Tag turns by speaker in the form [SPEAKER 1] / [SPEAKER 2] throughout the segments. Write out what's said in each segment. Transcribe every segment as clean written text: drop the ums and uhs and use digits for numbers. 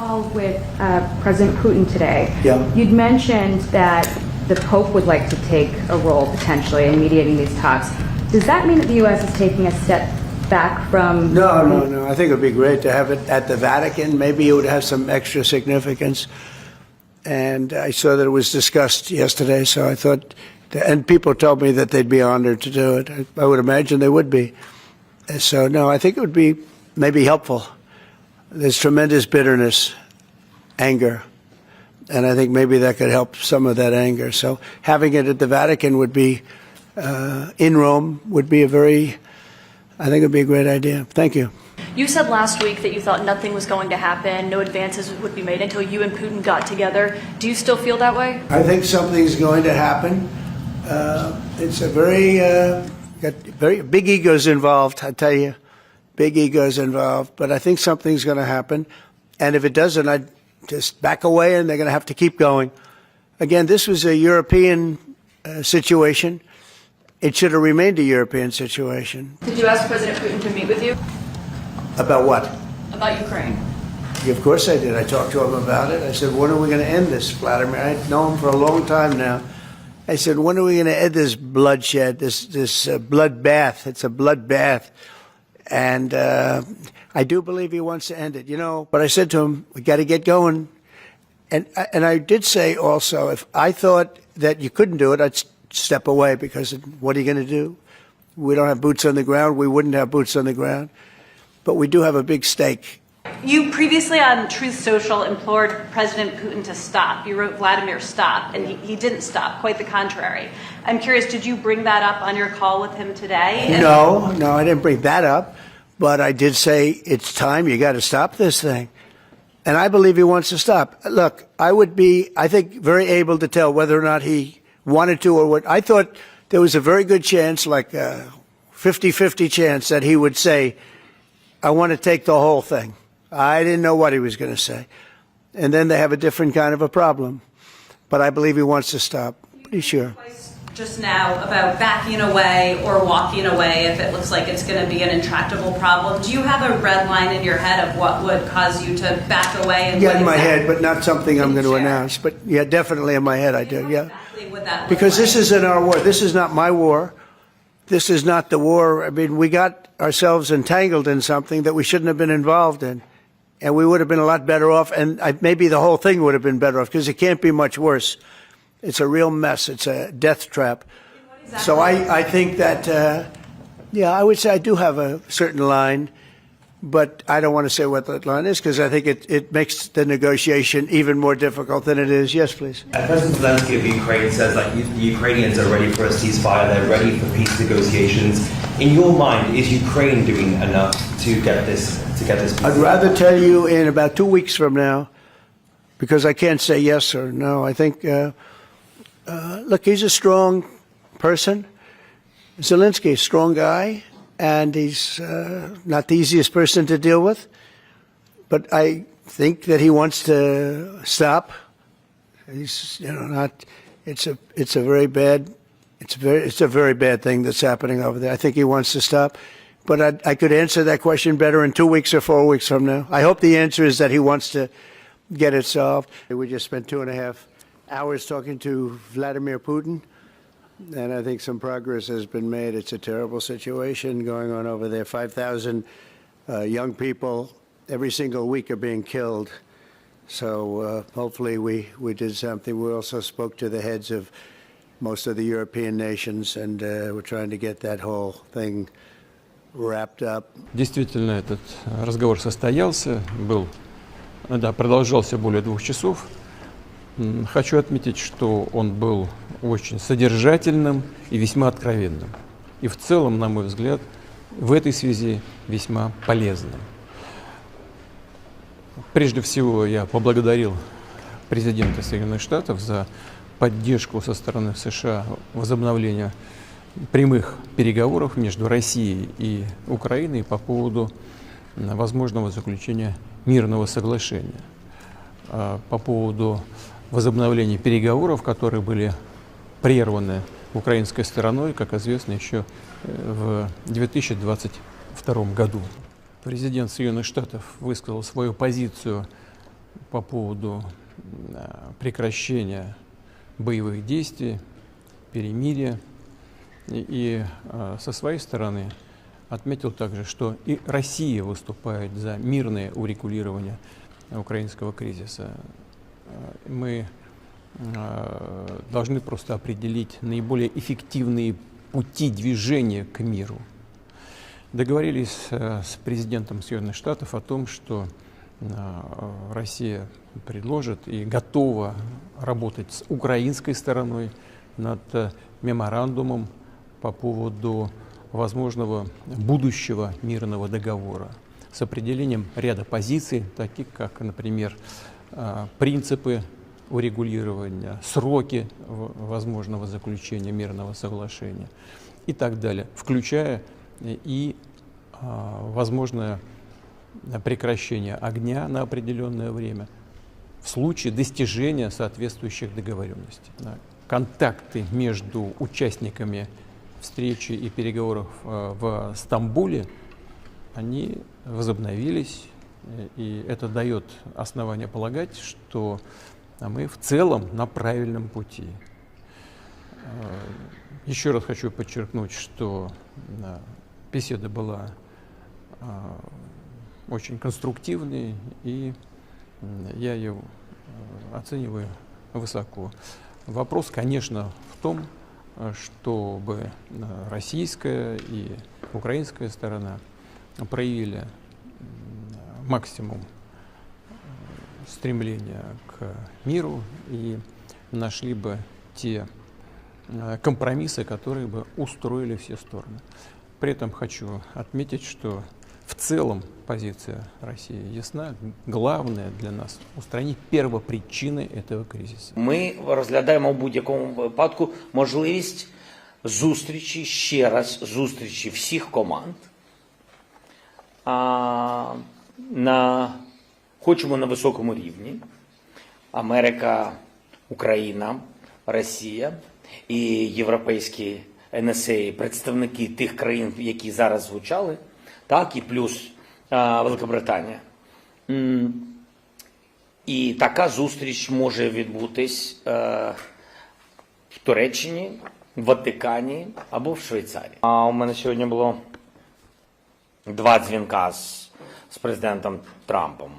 [SPEAKER 1] call with President Putin today.
[SPEAKER 2] Yeah.
[SPEAKER 1] You'd mentioned that the Pope would like to take a role potentially in mediating these talks. Does that mean that the U.S. is taking a step back from...
[SPEAKER 2] No. I think it would be great to have it at the Vatican. Maybe it would have some extra significance. And I saw that it was discussed yesterday, so I thought... And people told me that they'd be honored to do it. I would imagine they would be. So, no, I think it would be maybe helpful. There's tremendous bitterness, anger, and I think maybe that could help some of that anger. So having it at the Vatican would be, in Rome, would be I think it would be a great idea. Thank you.
[SPEAKER 3] You said last week that you thought nothing was going to happen, no advances would be made until you and Putin got together. Do you still feel that way?
[SPEAKER 2] I think something's going to happen. It's a got very big egos involved, I tell you. Big egos involved. But I think something's going to happen. And if it doesn't, I'd just back away and they're going to have to keep going. Again, this was a European situation. It should have remained a European situation.
[SPEAKER 3] Did you ask President Putin to meet with you?
[SPEAKER 2] About what?
[SPEAKER 3] About Ukraine.
[SPEAKER 2] Yeah, of course I did. I talked to him about it. I said, when are we going to end this, Vladimir? I've known him for a long time now. I said, when are we going to end this bloodshed, this bloodbath? It's a bloodbath. And I do believe he wants to end it, But I said to him, we got to get going. And I did say also, if I thought that you couldn't do it, I'd step away because what are you going to do? We don't have boots on the ground. We wouldn't have boots on the ground. But we do have a big stake.
[SPEAKER 3] You previously on Truth Social implored President Putin to stop. You wrote Vladimir stop, and he didn't stop, quite the contrary. I'm curious, did you bring that up on your call with him today?
[SPEAKER 2] No, I didn't bring that up. But I did say, it's time, you got to stop this thing. And I believe he wants to stop. Look, I would be, I think, very able to tell whether or not he wanted to or what. I thought there was a very good chance, like a 50-50 chance, that he would say, I want to take the whole thing. I didn't know what he was going to say. And then they have a different kind of a problem. But I believe he wants to stop. Pretty sure.
[SPEAKER 3] Just now about backing away or walking away if it looks like it's going to be an intractable problem. Do you have a red line in your head of what would cause you to back away? And
[SPEAKER 2] yeah, in my head, but not something I'm going to announce. But yeah, definitely in my head I do, yeah.
[SPEAKER 3] Exactly would that look
[SPEAKER 2] because
[SPEAKER 3] like?
[SPEAKER 2] This isn't our war. This is not my war. This is not the war. I mean, we got ourselves entangled in something that we shouldn't have been involved in. And we would have been a lot better off, and maybe the whole thing would have been better off, because it can't be much worse. It's a real mess. It's a death trap. So I think that, I would say I do have a certain line, but I don't want to say what that line is, because I think it makes the negotiation even more difficult than it is. Yes, please.
[SPEAKER 4] President Zelensky of Ukraine says that the Ukrainians are ready for a ceasefire, they're ready for peace negotiations. In your mind, is Ukraine doing enough to get this peace?
[SPEAKER 2] I'd rather tell you in about 2 weeks from now, because I can't say yes or no. I think, look, he's a strong person. Zelensky, a strong guy, and he's not the easiest person to deal with. But I think that he wants to stop. He's, not. It's a very bad thing that's happening over there. I think he wants to stop. But I could answer that question better in 2 weeks or 4 weeks from now. I hope the answer is that he wants to get it solved. We just spent 2.5 hours talking to Vladimir Putin, and I think some progress has been made. It's a terrible situation going on over there. 5,000 young people every single week are being killed. So hopefully we did something. We also spoke to the heads of most of the European nations, and we're trying to get that whole thing wrapped up.
[SPEAKER 5] Действительно, этот разговор состоялся, продолжался более 2 часов. Хочу отметить, что он был очень содержательным и весьма откровенным. И в целом, на мой взгляд, в этой связи весьма полезным. Прежде всего, я поблагодарил президента Соединенных Штатов за поддержку со стороны США возобновления прямых переговоров между Россией и Украиной по поводу возможного заключения мирного соглашения. По поводу возобновления переговоров, которые были прерваны украинской стороной, как известно, еще в 2022 году. Президент Соединенных Штатов высказал свою позицию по поводу прекращения боевых действий, перемирия. И со своей стороны отметил также, что и Россия выступает за мирное урегулирование украинского кризиса. Мы должны просто определить наиболее эффективные пути движения к миру. Договорились с президентом Соединенных Штатов о том, что Россия предложит и готова работать с украинской стороной над меморандумом по поводу возможного будущего мирного договора с определением ряда позиций, таких как, например, принципы урегулирования, сроки возможного заключения мирного соглашения и так далее, включая и возможное прекращение огня на определенное время в случае достижения соответствующих договоренностей. Контакты между участниками встречи и переговоров в Стамбуле, они возобновились, и это дает основание полагать, что мы в целом на правильном пути. Еще раз хочу подчеркнуть, что беседа была очень конструктивной, и я ее оцениваю высоко. Вопрос, конечно, в том, чтобы российская и украинская сторона проявили максимум стремления к миру и нашли бы те компромиссы, которые бы устроили все стороны. При этом хочу отметить, что в целом позиция России ясна. Главное для нас – устранить первопричины этого кризису.
[SPEAKER 6] Ми розглядаємо в будь-якому випадку можливість зустрічі, ще раз зустрічі всіх команд. Хочемо на високому рівні. Америка, Україна, Росія і європейські НСА, представники тих країн, які зараз звучали, так, і плюс Великобританія. І така зустріч може відбутись в Туреччині, в Ватикані або в Швейцарії. У мене сьогодні було 2 дзвінка з президентом Трампом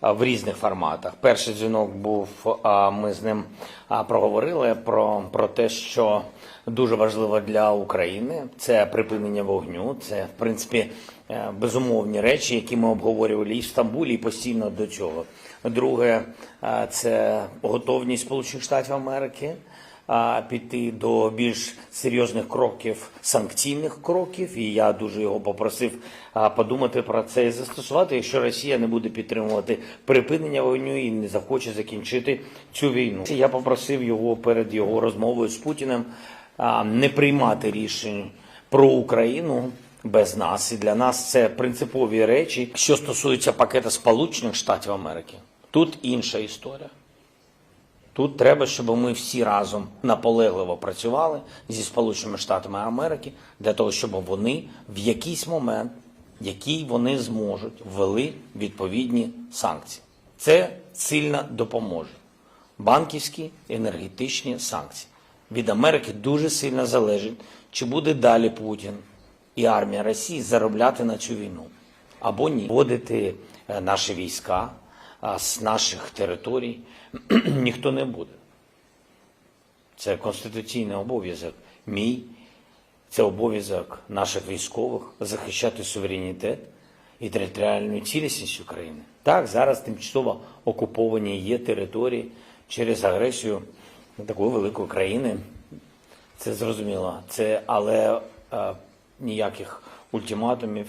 [SPEAKER 6] в різних форматах. Перший дзвінок був, ми з ним проговорили про те, що дуже важливо для України. Це припинення вогню, це, в принципі, безумовні речі, які ми обговорювали і в Стамбулі, і постійно до цього. Друге, це готовність Сполучених Штатів Америки піти до більш серйозних кроків, санкційних кроків, і я дуже його попросив подумати про це і застосувати, якщо Росія не буде підтримувати припинення вогню і не захоче закінчити цю війну. Я попросив його перед його розмовою з Путіним не приймати рішень про Україну без нас, і для нас це принципові речі. Що стосується пакету Сполучених Штатів Америки, тут інша історія. Тут треба, щоб ми всі разом наполегливо працювали зі Сполученими Штатами Америки для того, щоб вони в якийсь момент, який вони зможуть, ввели відповідні санкції. Це сильно допоможе. Банківські, енергетичні санкції. Від Америки дуже сильно залежить, чи буде далі Путін і армія Росії заробляти на цю війну. Або ні. Вводити наші війська з наших територій ніхто не буде. Це конституційний обов'язок мій, це обов'язок наших військових захищати суверенітет і територіальну цілісність України. Так, зараз тимчасово окуповані є території через агресію такої великої країни. Це зрозуміло. Але ніяких ультиматумів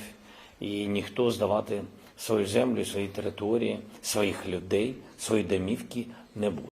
[SPEAKER 6] і ніхто здавати свою землю, свої території, своїх людей, свої домівки не буде.